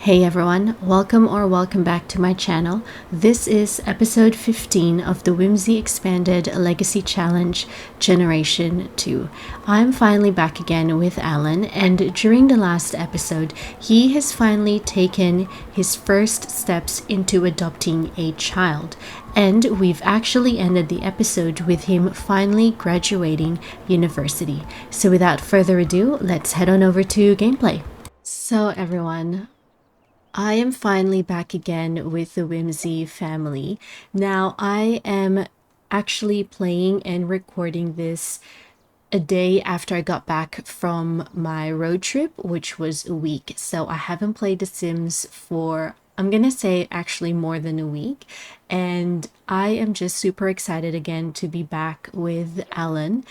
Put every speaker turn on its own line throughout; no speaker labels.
Hey everyone, welcome back to my channel. This is episode 15 of the Whimsy Expanded Legacy Challenge Generation 2. I'm finally back again with Alan, and during the last episode, he has finally taken his first steps into adopting a child. And we've actually ended the episode with him finally graduating university. So without further ado, let's head on over to gameplay. So everyone, I am finally back again with the Whimsy family. Now, I am actually playing and recording this a day after I got back from my road trip, which was a week. So I haven't played The Sims for, I'm gonna say, actually more than a week. And I am just super excited again to be back with Alan.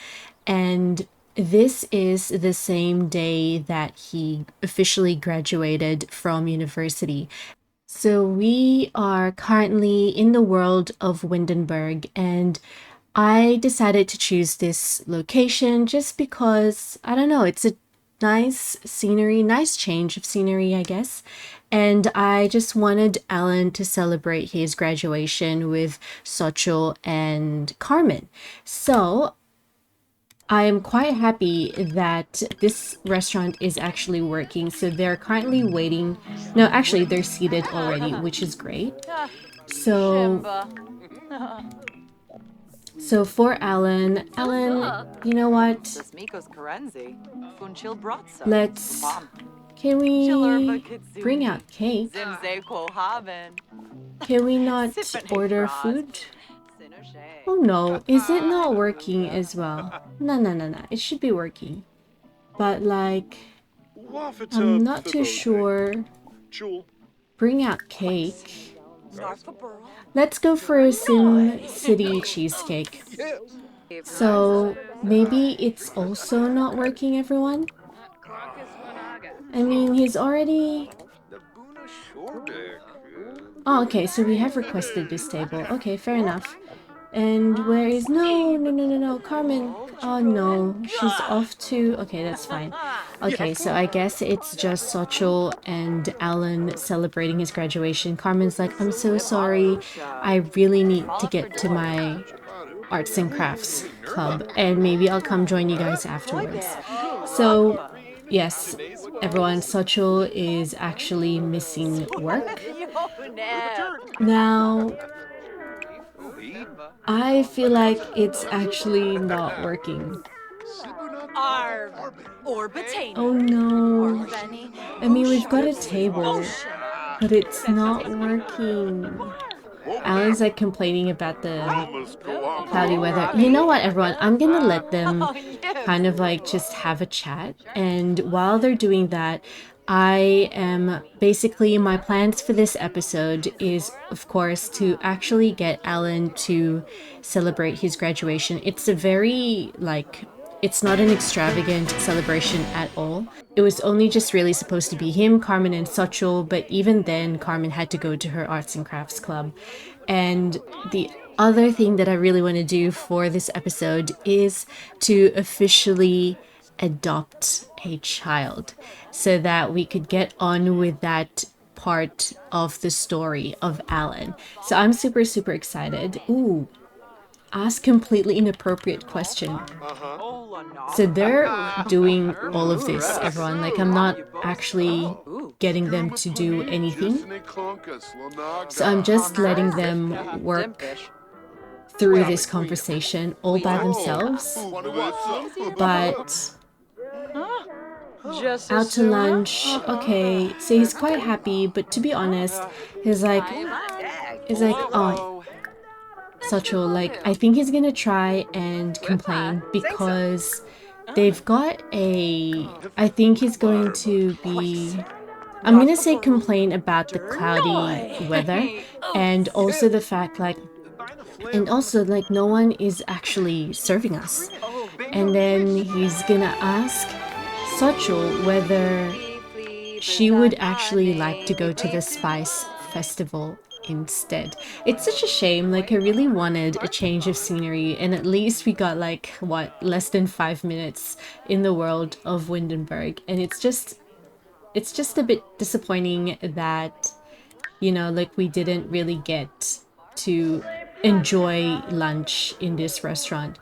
And this is the same day that he officially graduated from university. So we are currently in the world of Windenburg, and I decided to choose this location just because, I don't know, it's a nice scenery, nice change of scenery, I guess. And I just wanted Alan to celebrate his graduation with Sochel and Carmen. So I am quite happy that this restaurant is actually working. So they're currently waiting. No, actually, they're seated already, which is great. So for Alan, you know what? Let's, can we bring out cake? Can we not order food? Oh no, is it not working as well? No, it should be working. But like, I'm not too sure. Bring out cake. Let's go for a Sim City cheesecake. So maybe it's also not working, everyone? I mean, he's already... Oh, okay, so we have requested this table. Okay, fair enough. And where is... No, Carmen. Oh no, she's off to... Okay, that's fine. Okay, so I guess it's just Sochel and Alan celebrating his graduation. Carmen's like, I'm so sorry. I really need to get to my arts and crafts club, and maybe I'll come join you guys afterwards. So, yes, everyone, Sochel is actually missing work. Now, I feel like it's actually not working. Oh no. I mean, we've got a table, but it's not working. Alan's like complaining about the cloudy weather. You know what, everyone? I'm gonna let them kind of like just have a chat. And while they're doing that, I am basically, my plans for this episode is, of course, to actually get Alan to celebrate his graduation. It's a very, like, it's not an extravagant celebration at all. It was only just really supposed to be him, Carmen, and Sochel, but even then, Carmen had to go to her arts and crafts club. And the other thing that I really want to do for this episode is to officially adopt a child so that we could get on with that part of the story of Alan. So I'm super excited. Ooh, ask completely inappropriate question. So they're doing all of this, everyone. Like, I'm not actually getting them to do anything. So I'm just letting them work through this conversation all by themselves. But out to lunch, okay. So he's quite happy, but to be honest, he's like, oh, Sochel, like, I think he's gonna try and complain because they've got a... I think he's going to be... I'm gonna say complain about the cloudy weather and also the fact, like, and also, like, no one is actually serving us. And then he's gonna ask Sochel whether she would actually like to go to the Spice Festival instead. It's such a shame. Like, I really wanted a change of scenery, and at least we got, like, what, less than 5 minutes in the world of Windenburg, and it's just it's just a bit disappointing that, you know, like we didn't really get to enjoy lunch in this restaurant.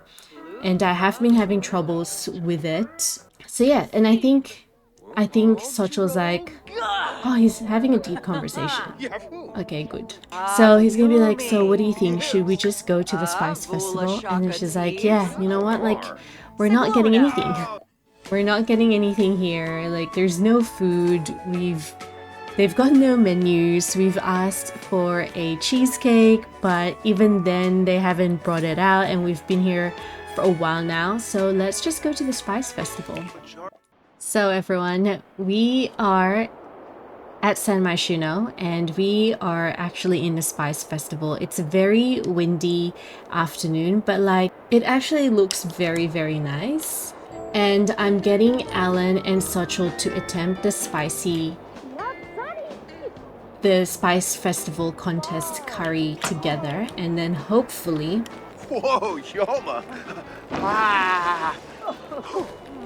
And I have been having troubles with it. So yeah, and I think Sochel's like, oh, he's having a deep conversation. Okay, good. So he's gonna be like, so what do you think? Should we just go to the Spice Festival? And then she's like, yeah, you know what? Like, we're not getting anything. We're not getting anything here. Like, there's no food. They've got no menus. We've asked for a cheesecake, but even then they haven't brought it out, and we've been here for a while now. So let's just go to the Spice Festival. So everyone, we are at San Myshuno, and we are actually in the Spice Festival. It's a very windy afternoon, but like it actually looks very, very nice. And I'm getting Alan and Sochel to attempt the Spice Festival contest curry together, and then hopefully... Whoa, Yoma! Ah!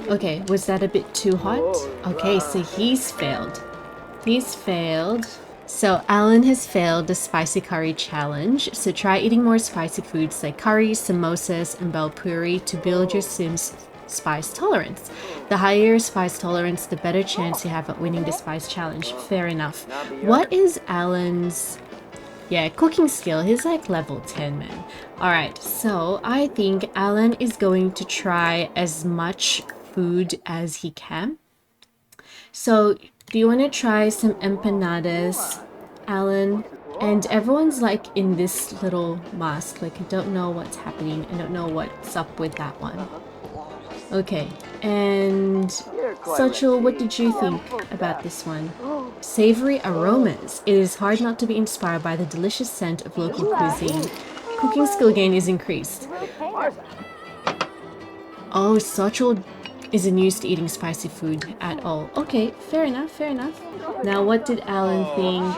Okay, was that a bit too hot? Okay, so he's failed. He's failed. So Alan has failed the spicy curry challenge. So try eating more spicy foods like curries, samosas, and bel puri to build your Sims spice tolerance. The higher your spice tolerance, the better chance you have at winning the spice challenge. Fair enough. What is Alan's... yeah, cooking skill? He's like level 10, man. Alright, so I think Alan is going to try as much food as he can. So, do you want to try some empanadas, Alan? And everyone's like in this little mask. Like, I don't know what's happening. I don't know what's up with that one. Okay, and Sachel, what did you think about this one? Savory aromas. It is hard not to be inspired by the delicious scent of local cuisine. Cooking skill gain is increased. Oh, Sachel isn't used to eating spicy food at all. Okay, fair enough, fair enough. Now, what did Alan think?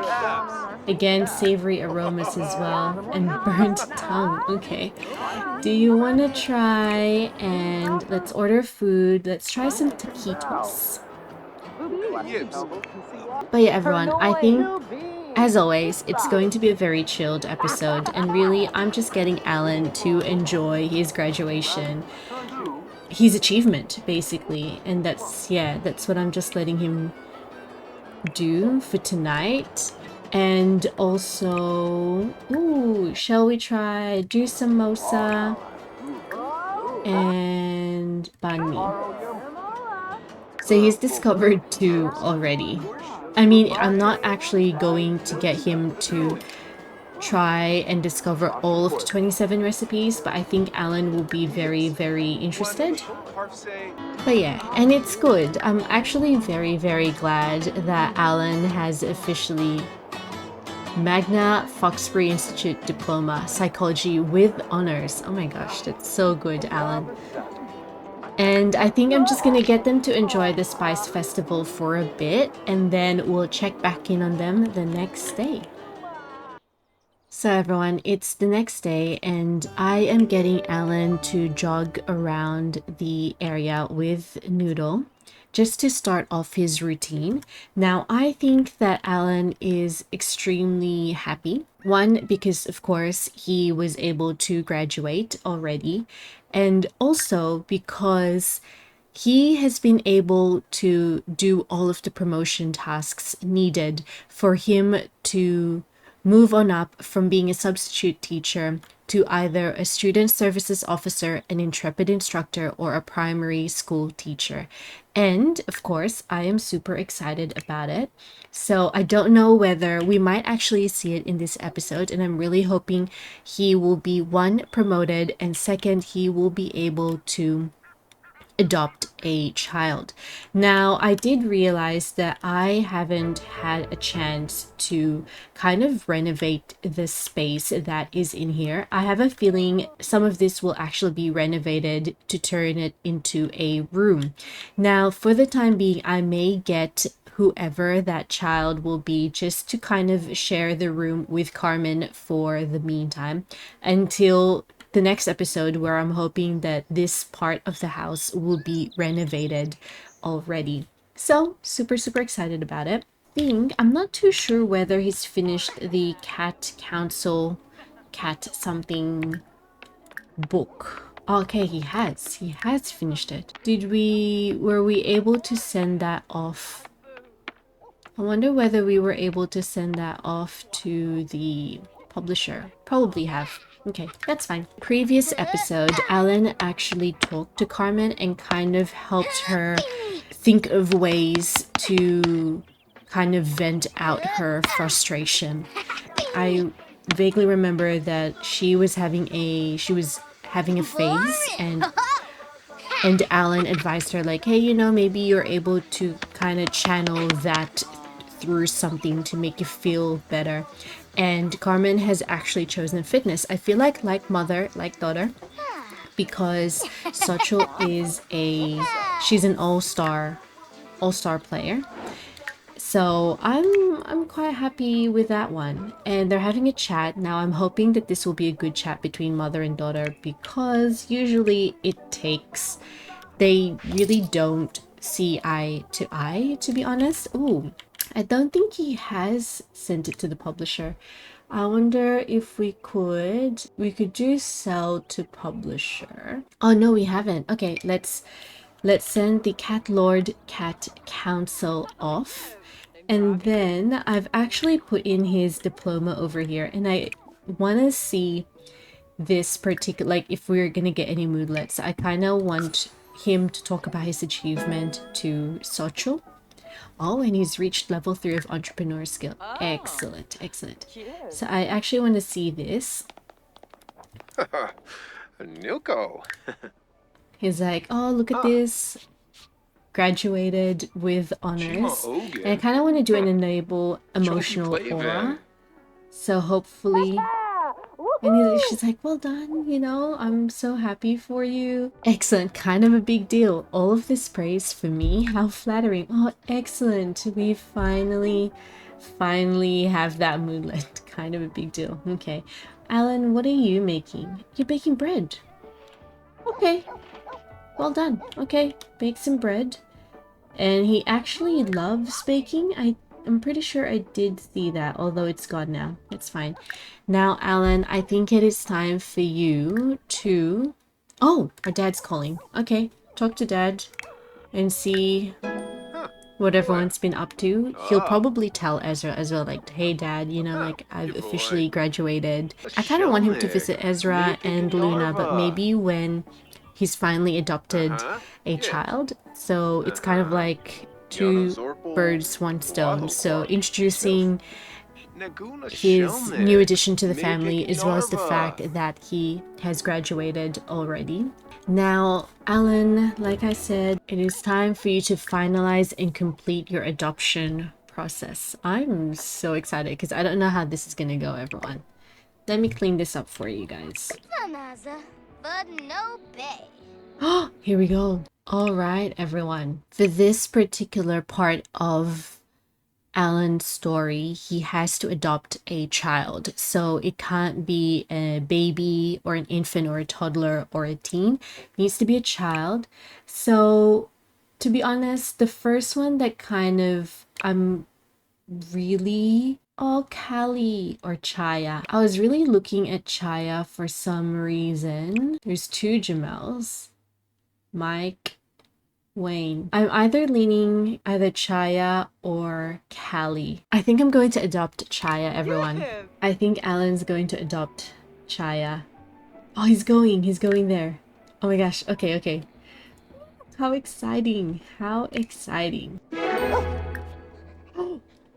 Again, savory aromas as well. And burnt tongue. Okay. Do you want to try and let's order food. Let's try some taquitos. But yeah, everyone, I think, as always, it's going to be a very chilled episode. And really, I'm just getting Alan to enjoy his graduation. His achievement, basically. And that's, yeah, that's what I'm just letting him do for tonight. And also, ooh, shall we try do samosa and banh mi? So he's discovered 2 already. I mean, I'm not actually going to get him to try and discover all of the 27 recipes, but I think Alan will be very, very interested. But yeah, and it's good. I'm actually very, very glad that Alan has officially Magna Foxbury Institute Diploma, Psychology with Honors. Oh my gosh, that's so good, Alan. And I think I'm just gonna get them to enjoy the Spice Festival for a bit, and then we'll check back in on them the next day. So everyone, it's the next day, and I am getting Alan to jog around the area with Noodle, just to start off his routine. Now, I think that Alan is extremely happy. One, because of course he was able to graduate already, and also because he has been able to do all of the promotion tasks needed for him to move on up from being a substitute teacher to either a student services officer, an intrepid instructor, or a primary school teacher. And of course, I am super excited about it. So I don't know whether we might actually see it in this episode, and I'm really hoping he will be, 1, promoted, and 2nd, he will be able to adopt a child. Now, I did realize that I haven't had a chance to kind of renovate the space that is in here. I have a feeling some of this will actually be renovated to turn it into a room. Now, for the time being, I may get whoever that child will be just to kind of share the room with Carmen for the meantime until the next episode, where I'm hoping that this part of the house will be renovated already. So super excited about it. I'm not too sure whether he's finished the cat council cat something book. Okay, he has finished it. Were we able to send that off? I wonder whether we were able to send that off to the publisher. Probably have. Okay, that's fine. Previous episode, Alan actually talked to Carmen and kind of helped her think of ways to kind of vent out her frustration. I vaguely remember that she was having a phase, and Alan advised her like, hey, you know, maybe you're able to kind of channel that through something to make you feel better. And Carmen has actually chosen fitness. I feel like mother, like daughter, because Socho is she's an all-star player. So I'm quite happy with that one. And they're having a chat. Now I'm hoping that this will be a good chat between mother and daughter, because usually they really don't see eye to eye, to be honest. Ooh, I don't think he has sent it to the publisher. I wonder if we could do sell to publisher. Oh no, we haven't. Okay, let's send the Cat Lord Cat Council off. And then I've actually put in his diploma over here, and I want to see this particular, like, if we're gonna get any moodlets. I kind of want him to talk about his achievement to Socho. Oh, and he's reached level 3 of entrepreneur skill. Excellent. So I actually want to see this.
Nilko.
He's like, oh, look at this. Graduated with honors. And I kind of want to do an enable emotional aura. So hopefully... And she's like, well done, you know, I'm so happy for you. Excellent, kind of a big deal. All of this praise for me, how flattering. Oh, excellent. We finally have that moodlet. Kind of a big deal. Okay. Alan, what are you making? You're baking bread. Okay. Well done. Okay, bake some bread. And he actually loves baking. I'm pretty sure I did see that, although it's gone now. It's fine. Now, Alan, I think it is time for you to... Oh, our dad's calling. Okay, talk to dad and see what everyone's been up to. He'll probably tell Ezra as well, like, hey dad, you know, like, I've officially graduated. I kind of want him to visit Ezra and Luna, but maybe when he's finally adopted a child. So it's kind of like two birds, one stone. So introducing his new addition to the family, as well as the fact that he has graduated already. Now, Alan, like I said, it is time for you to finalize and complete your adoption process. I'm so excited because I don't know how this is going to go, everyone. Let me clean this up for you guys. Oh, here we go. All right, everyone. For this particular part of Alan's story, he has to adopt a child. So it can't be a baby or an infant or a toddler or a teen. It needs to be a child. So to be honest, the first one that kind of I'm really... Oh, Callie or Chaya. I was really looking at Chaya for some reason. There's two Jamels. Mike, Wayne. I'm either leaning either Chaya or Callie. I think I'm going to adopt Chaya, everyone. I think Alan's going to adopt Chaya. Oh, he's going there. Oh my gosh. Okay. How exciting. How exciting.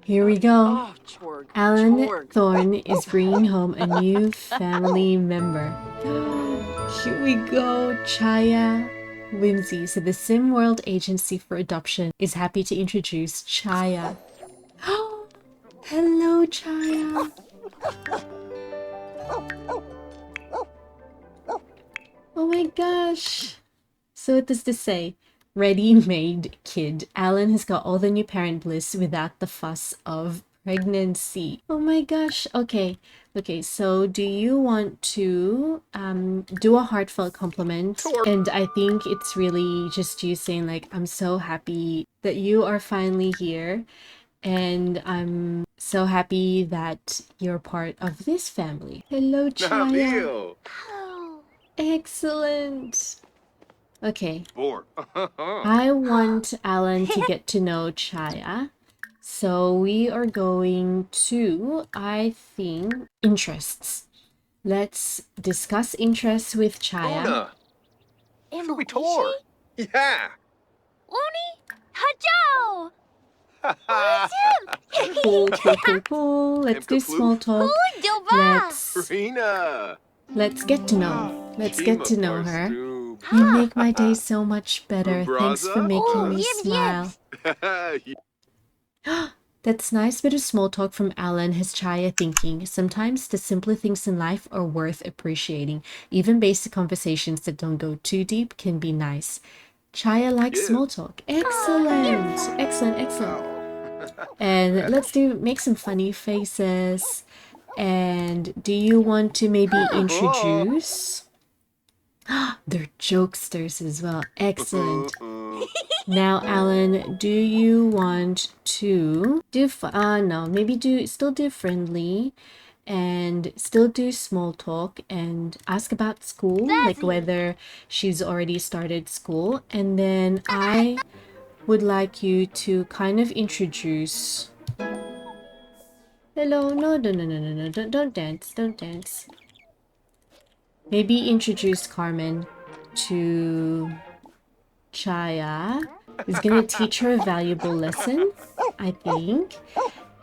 Here we go. Alan Thorne is bringing home a new family member. Here we go, Chaya. Whimsy. So the Sim World Agency for Adoption is happy to introduce Chaya. Hello, Chaya. Oh my gosh. So what does this say? Ready-made kid. Alan has got all the new parent bliss without the fuss of pregnancy. Oh my gosh. Okay. Okay, so do you want to do a heartfelt compliment? And I think it's really just you saying like, I'm so happy that you are finally here. And I'm so happy that you're part of this family. Hello, Chaya. Excellent. Okay. I want Alan to get to know Chaya. So we are going to, I think, interests. Let's discuss interests with Chaya.
Yeah.
Cool, cool, cool, cool. Let's do small talk. Let's get to know. Let's get to know her. You make my day so much better. Thanks for making me smile. That's nice bit of small talk from Alan, his Chaya thinking. Sometimes the simpler things in life are worth appreciating. Even basic conversations that don't go too deep can be nice. Chaya likes small talk. Excellent. Excellent, excellent. And let's make some funny faces. And do you want to maybe introduce? They're jokesters as well. Excellent. Now, Alan, do you want to do no, maybe still do friendly and still do small talk and ask about school, like whether she's already started school. And then I would like you to kind of introduce. Hello, no, don't dance, don't dance. Maybe introduce Carmen to Chaya. He's gonna teach her a valuable lesson, I think.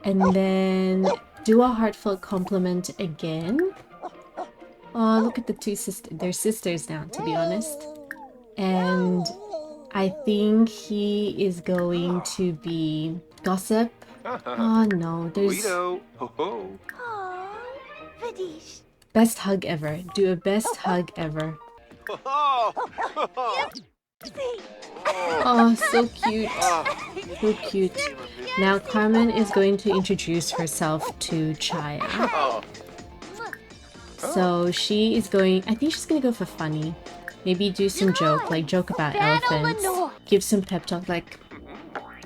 And then do a heartfelt compliment again. Oh, look at the two sisters. They're sisters now, to be honest. And I think he is going to be gossip. Oh no, there's best hug ever. Do a best hug ever. Oh, so cute. So cute. Now Carmen is going to introduce herself to Chaya. So she is going, I think she's going to go for funny. Maybe do some joke, like joke about elephants. Give some pep talk, like,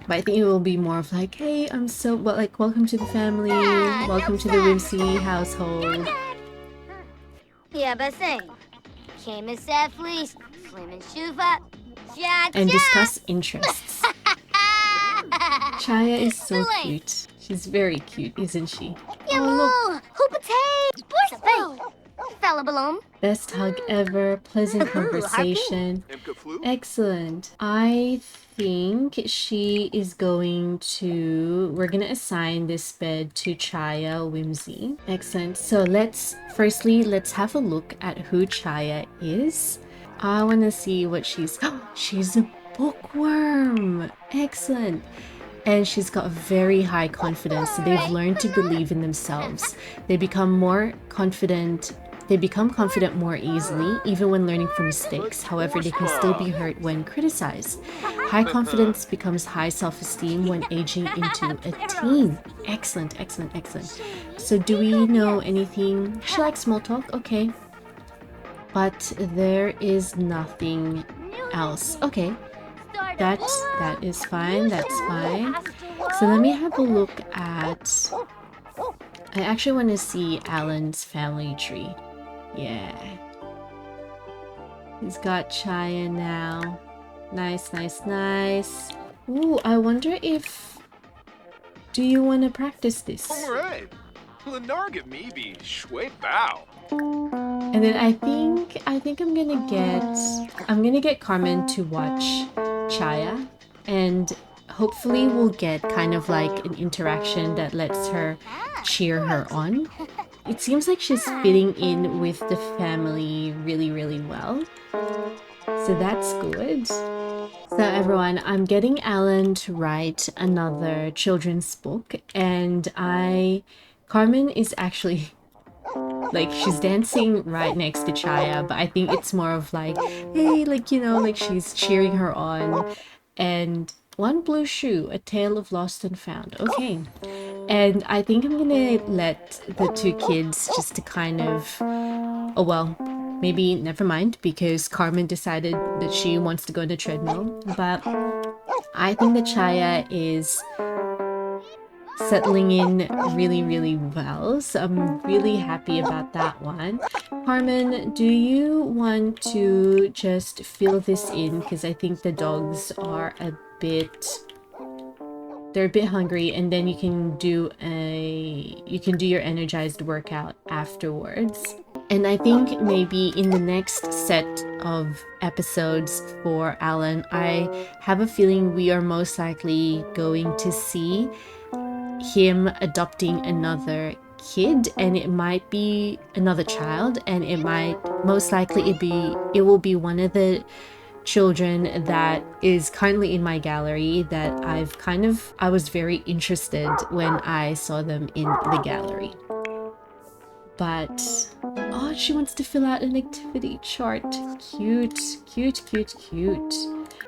but I think it will be more of like, hey, I'm so, well, like, welcome to the family. Welcome to the Whimsy household. And discuss interests. Chaya is so cute. She's very cute, isn't she? Oh, look. Best hug ever. Pleasant conversation. Excellent. I think she is going to... We're going to assign this bed to Chaya Whimsy. Excellent. So let's have a look at who Chaya is. I want to see what she's... she's a bookworm. Excellent. And she's got very high confidence. So they've learned to believe in themselves. They become more confident. They become confident more easily, even when learning from mistakes. However, they can still be hurt when criticized. High confidence becomes high self-esteem when aging into a teen. Excellent, excellent, excellent. So do we know anything? She likes small talk? Okay. But there is nothing else. Okay. That is fine. That's fine. So let me have a look at... I actually want to see Alan's family tree. Yeah. He's got Chaya now. Nice, nice, nice. Ooh, I wonder if... Do you want to practice this? And then I think I'm gonna get Carmen to watch Chaya, and hopefully we'll get kind of like an interaction that lets her cheer her on. It seems like she's fitting in with the family really, really well. So that's good. So everyone, I'm getting Alan to write another children's book, and Carmen is actually, like, she's dancing right next to Chaya, but I think it's more of like, hey, like, you know, like she's cheering her on. And one blue shoe, a tale of lost and found. Okay. And I think I'm gonna let the two kids just to kind of, oh well, maybe never mind, because Carmen decided that she wants to go on the treadmill. But I think that Chaya is settling in really, really well. So I'm really happy about that one. Carmen, do you want to just fill this in? Because I think the dogs are a bit, they're a bit hungry, and then you can do your energized workout afterwards. And I think maybe in the next set of episodes for Alan, I have a feeling we are most likely going to see him adopting another kid, and it might be another child, and it might most likely it will be one of the children that is currently in my gallery that I was very interested when I saw them in the gallery. But oh, she wants to fill out an activity chart. Cute, cute, cute, cute.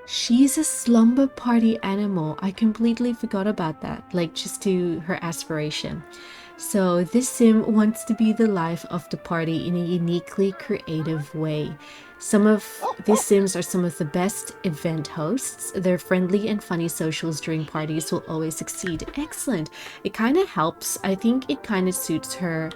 She's a slumber party animal. I completely forgot about that, like just to her aspiration. So this sim wants to be the life of the party in a uniquely creative way. Some of these sims are some of the best event hosts. Their friendly and funny socials during parties will always succeed. Excellent. It kind of helps. I think it kind of suits her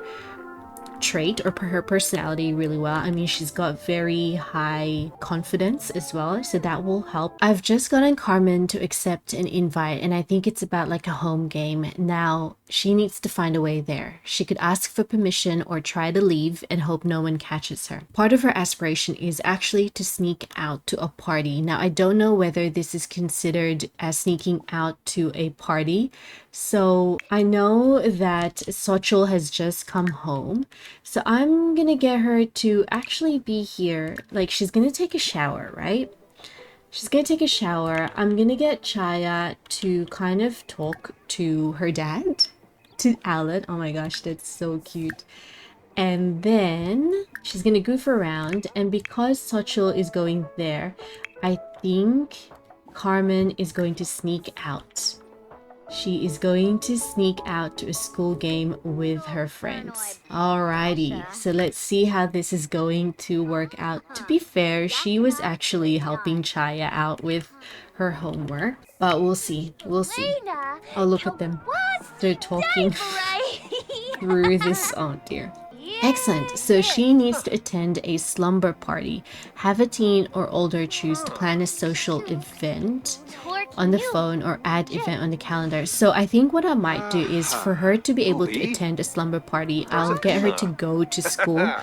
trait or her personality really well. I mean, she's got very high confidence as well, so that will help. I've just gotten Carmen to accept an invite, and I think it's about like a home game. Now she needs to find a way there. She could ask for permission or try to leave and hope no one catches her. Part of her aspiration is actually to sneak out to a party. Now I don't know whether this is considered as sneaking out to a party. So I know that Sochel has just come home. So I'm gonna get her to actually be here. Like, she's gonna take a shower, right? She's gonna take a shower. I'm gonna get Chaya to kind of talk to her dad, to Alan. Oh my gosh, that's so cute. And then she's gonna goof around. And because Sochel is going there, I think Carmen is going to sneak out. She is going to sneak out to a school game with her friends. Alrighty, so let's see how this is going to work out. To be fair, she was actually helping Chaya out with her homework, but we'll see. We'll see. Oh, look at them. They're talking through this. Oh dear. Excellent. So she needs to attend a slumber party. Have a teen or older choose to plan a social event on the phone or add event on the calendar. So I think what I might do is for her to be able to attend a slumber party, I'll get her to go to school,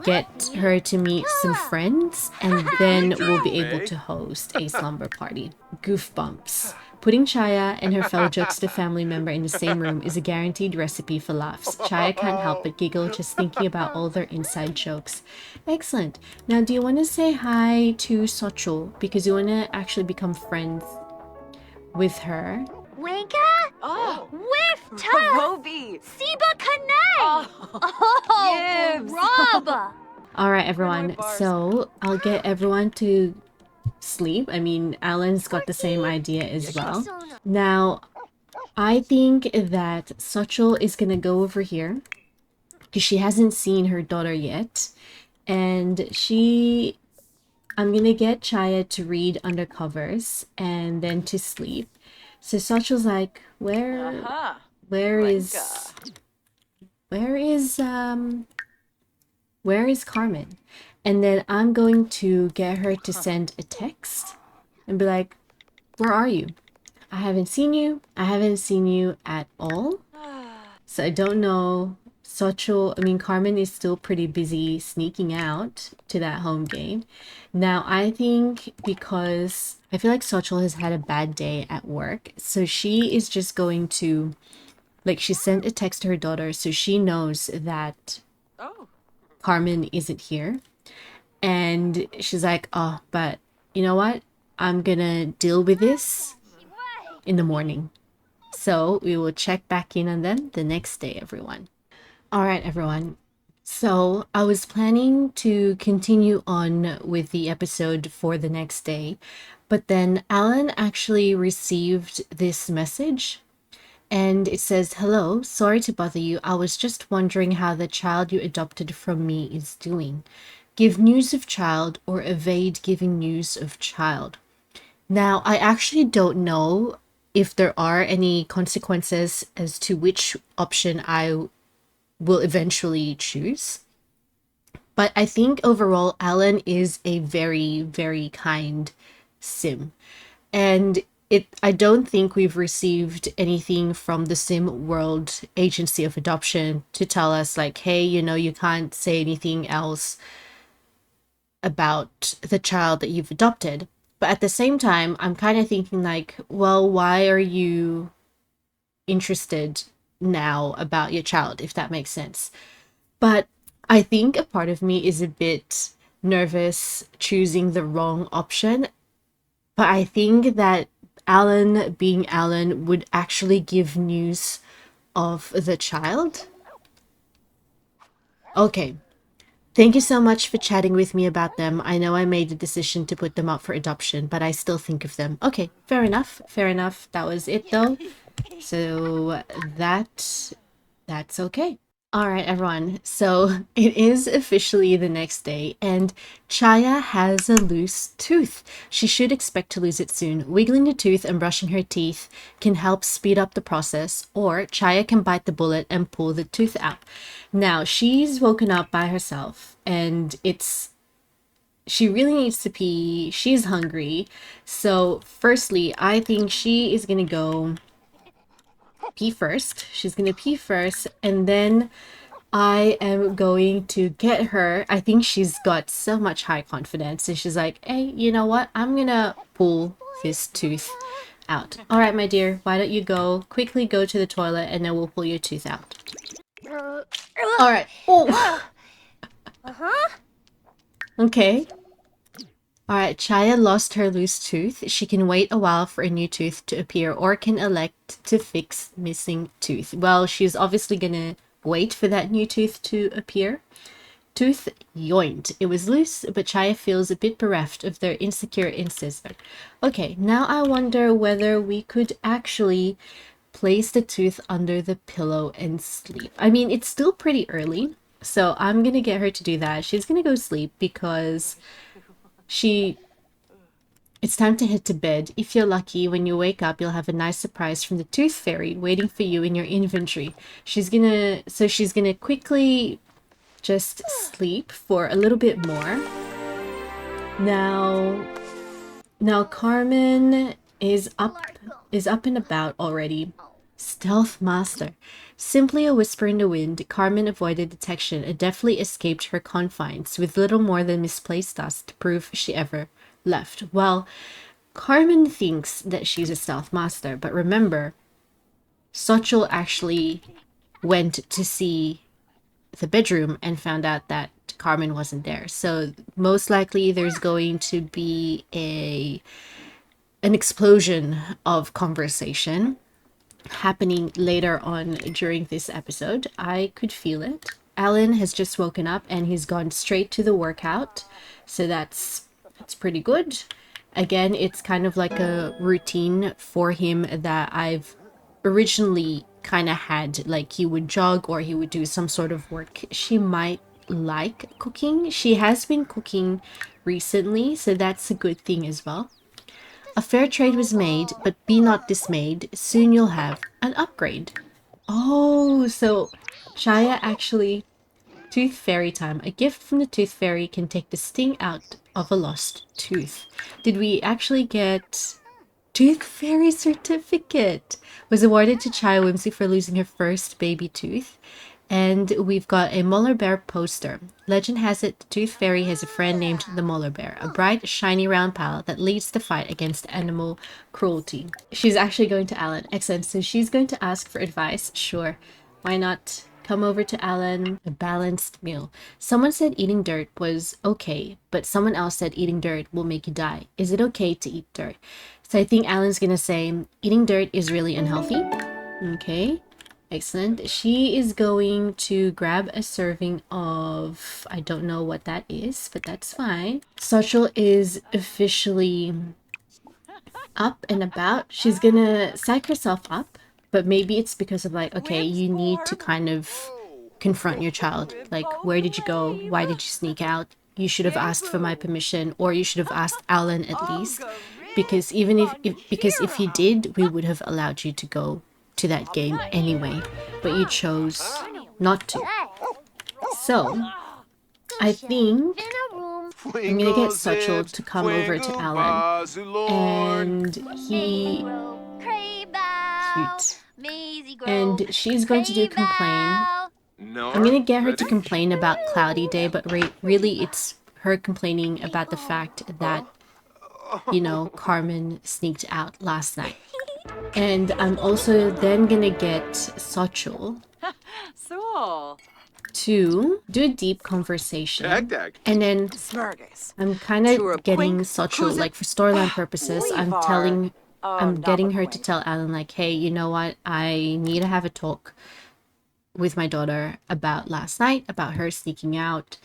get her to meet some friends, and then we'll be able to host a slumber party. Goofbumps. Putting Chaya and her fellow jokester family member in the same room is a guaranteed recipe for laughs. Chaya can't help but giggle just thinking about all their inside jokes. Excellent. Now, do you want to say hi to Sochel? Because you want to actually become friends with her.
Winka? Oh! Whiff ta!
Roby!
Siba Kanai! Oh, Rob!
Alright, everyone. So, I'll get everyone to sleep. I mean, Alan's got the same idea as well. Now, I think that Sochel is gonna go over here because she hasn't seen her daughter yet, and I'm gonna get Chaya to read undercovers and then to sleep. So Sachel's like, where is Carmen? And then I'm going to get her to send a text and be like, where are you? I haven't seen you. I haven't seen you at all. So I don't know. Carmen is still pretty busy sneaking out to that home game. Now, I think because I feel like Sochel has had a bad day at work, so she is just going to, like, she sent a text to her daughter, so she knows that Carmen isn't here. And she's like, oh, but you know what? I'm gonna deal with this in the morning. So we will check back in on them the next day, everyone. All right, everyone. So I was planning to continue on with the episode for the next day, but then Alan actually received this message, And it says, "Hello, sorry to bother you. I was just wondering how the child you adopted from me is doing. Give news of child or evade giving news of child." Now, I actually don't know if there are any consequences as to which option I will eventually choose. But I think overall, Alan is a very, very kind sim. And I don't think we've received anything from the Sim World Agency of Adoption to tell us, like, hey, you can't say anything else about the child that you've adopted. But at the same time, I'm kind of thinking, like, well, why are you interested now about your child, if that makes sense? But I think a part of me is a bit nervous choosing the wrong option. But I think that Alan, being Alan, would actually give news of the child. Okay. Thank you so much for chatting with me about them. I know I made the decision to put them up for adoption, but I still think of them. Okay, fair enough. Fair enough. That was it though. So that's okay. All right, everyone. So it is officially the next day, and Chaya has a loose tooth. She should expect to lose it soon. Wiggling the tooth and brushing her teeth can help speed up the process, or Chaya can bite the bullet and pull the tooth out. Now, she's woken up by herself, and she really needs to pee. She's hungry. So, firstly, I think she is going to go pee first. She's going to pee first, and then I am going to get her. I think she's got so much high confidence, and she's like, hey, you know what? I'm gonna pull this tooth out. All right, my dear, why don't you quickly go to the toilet, and then we'll pull your tooth out. All right. Oh. Okay. All right, Chaya lost her loose tooth. She can wait a while for a new tooth to appear, or can elect to fix missing tooth. Well, she's obviously gonna wait for that new tooth to appear. Tooth yoinked. It was loose, but Chaya feels a bit bereft of their insecure incisor. Okay, now I wonder whether we could actually place the tooth under the pillow and sleep. I mean, it's still pretty early, so I'm gonna get her to do that. She's gonna go sleep because it's time to head to bed. If you're lucky, when you wake up, you'll have a nice surprise from the tooth fairy waiting for you in your inventory. She's gonna quickly just sleep for a little bit more. Now Carmen is up and about already. Stealth master. Simply a whisper in the wind, Carmen avoided detection and deftly escaped her confines with little more than misplaced dust to prove she ever left. Well, Carmen thinks that she's a stealth master, but remember, Sochel actually went to see the bedroom and found out that Carmen wasn't there. So most likely there's going to be an explosion of conversation happening later on during this episode. I could feel it. Alan has just woken up and he's gone straight to the workout. So that's pretty good. Again, it's kind of like a routine for him that I've originally kind of had. Like, he would jog or he would do some sort of work. She might like cooking. She has been cooking recently, so that's a good thing as well. A fair trade was made, but be not dismayed. Soon you'll have an upgrade. Oh, so Shaya actually... Tooth Fairy time. A gift from the Tooth Fairy can take the sting out of a lost tooth. Did we actually get... Tooth Fairy certificate was awarded to Chaya Whimsy for losing her first baby tooth. And we've got a Molar Bear poster. Legend has it the Tooth Fairy has a friend named the Molar Bear, a bright, shiny round pal that leads the fight against animal cruelty. She's actually going to Alan. Excellent. So she's going to ask for advice. Sure. Why not? Come over to Alan. A balanced meal. Someone said eating dirt was okay, but someone else said eating dirt will make you die. Is it okay to eat dirt? So I think Alan's gonna say eating dirt is really unhealthy. Okay. Excellent. She is going to grab a serving of... I don't know what that is, but that's fine. Sochel is officially up and about. She's gonna psych herself up But maybe it's because of like, okay, you need to kind of confront your child. Like, where did you go? Why did you sneak out? You should have asked for my permission, or you should have asked Alan at least. Because even if you did, we would have allowed you to go to that game anyway. But you chose not to. So, I think I'm gonna get Sochel to come over to Alan. And he... Cute. And she's going to do complain. I'm gonna get her to complain about Cloudy Day, but really it's her complaining about the fact that, you know, Carmen sneaked out last night. And I'm also then gonna get Sochel to do a deep conversation. And then I'm kind of getting Sochel, like for storyline purposes, I'm getting her to tell Alan, like, hey, you know what? I need to have a talk with my daughter about last night, about her sneaking out.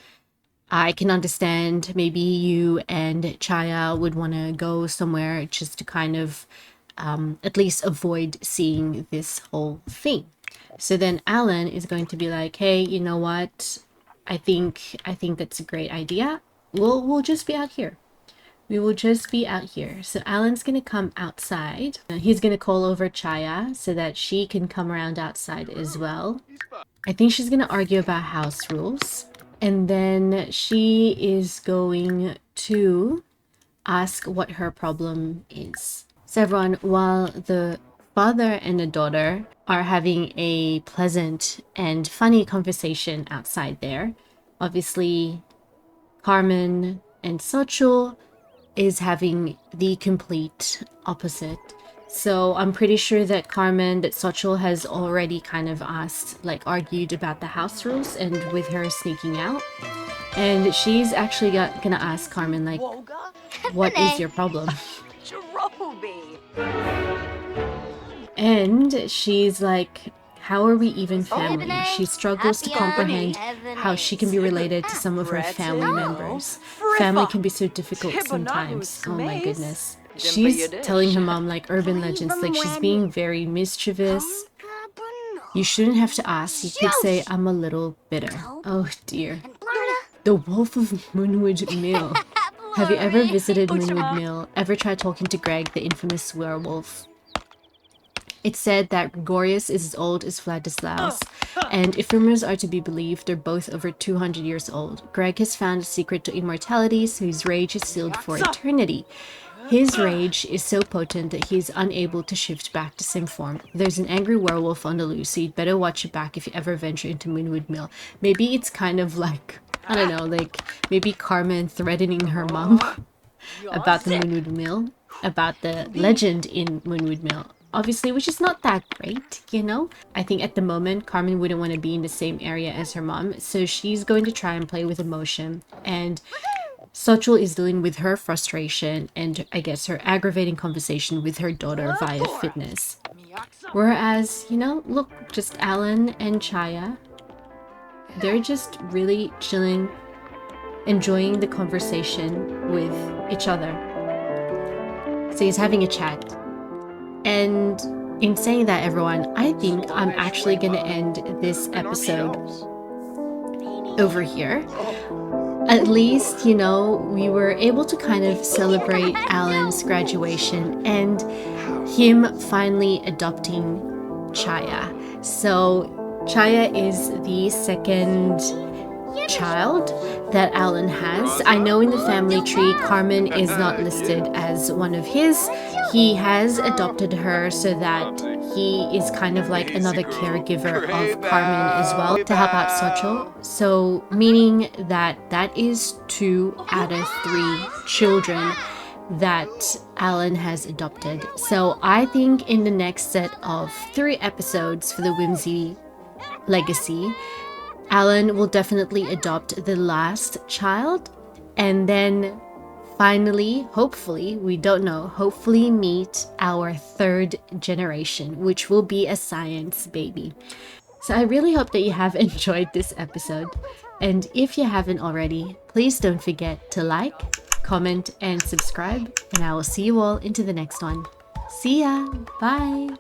I can understand maybe you and Chaya would want to go somewhere just to kind of at least avoid seeing this whole thing. So then Alan is going to be like, hey, you know what? I think that's a great idea. We'll just be out here. We will just be out here. So Alan's going to come outside. He's going to call over Chaya so that she can come around outside as well. I think she's going to argue about house rules. And then she is going to ask what her problem is. So everyone, while the father and the daughter are having a pleasant and funny conversation outside there, obviously Carmen and Sochel is having the complete opposite. So I'm pretty sure that Sochel has already kind of argued about the house rules and with her sneaking out. And she's actually gonna ask Carmen, like, what is your problem? And she's like, how are we even family? She struggles to comprehend how she can be related to some of her family members. Family can be so difficult sometimes. Oh my goodness. She's telling her mom like urban legends, like she's being very mischievous. You shouldn't have to ask. You could say, I'm a little bitter. Oh dear. The Wolf of Moonwood Mill. Have you ever visited Moonwood Mill? Ever tried talking to Greg, the infamous werewolf? It's said that Gregorius is as old as Vladislaus, and if rumors are to be believed, they're both over 200 years old. Greg has found a secret to immortality, so his rage is sealed for eternity. His rage is so potent that he is unable to shift back to sim form. There's an angry werewolf on the loose, so you'd better watch your back if you ever venture into Moonwood Mill. Maybe it's kind of like, I don't know, like maybe Carmen threatening her mom about the Moonwood Mill, about the legend in Moonwood Mill. Obviously, which is not that great, you know? I think at the moment, Carmen wouldn't want to be in the same area as her mom, so she's going to try and play with emotion. And Sochel is dealing with her frustration and, I guess, her aggravating conversation with her daughter via fitness. Whereas, you know, look, just Alan and Chaya, they're just really chilling, enjoying the conversation with each other. So he's having a chat. And in saying that, everyone, I think I'm actually going to end this episode over here. At least, you know, we were able to kind of celebrate Alan's graduation and him finally adopting Chaya. So Chaya is the second child that Alan has. I know in the family tree, Carmen is not listed as one of his. He has adopted her so that he is kind of like another caregiver of Carmen as well to help out Sochel. So meaning that that is 2 out of 3 children that Alan has adopted. So I think in the next set of 3 episodes for the Whimsy Legacy, Alan will definitely adopt the last child and then finally, hopefully, we don't know, hopefully meet our 3rd generation, which will be a science baby. So I really hope that you have enjoyed this episode. And if you haven't already, please don't forget to like, comment, and subscribe. And I will see you all into the next one. See ya! Bye!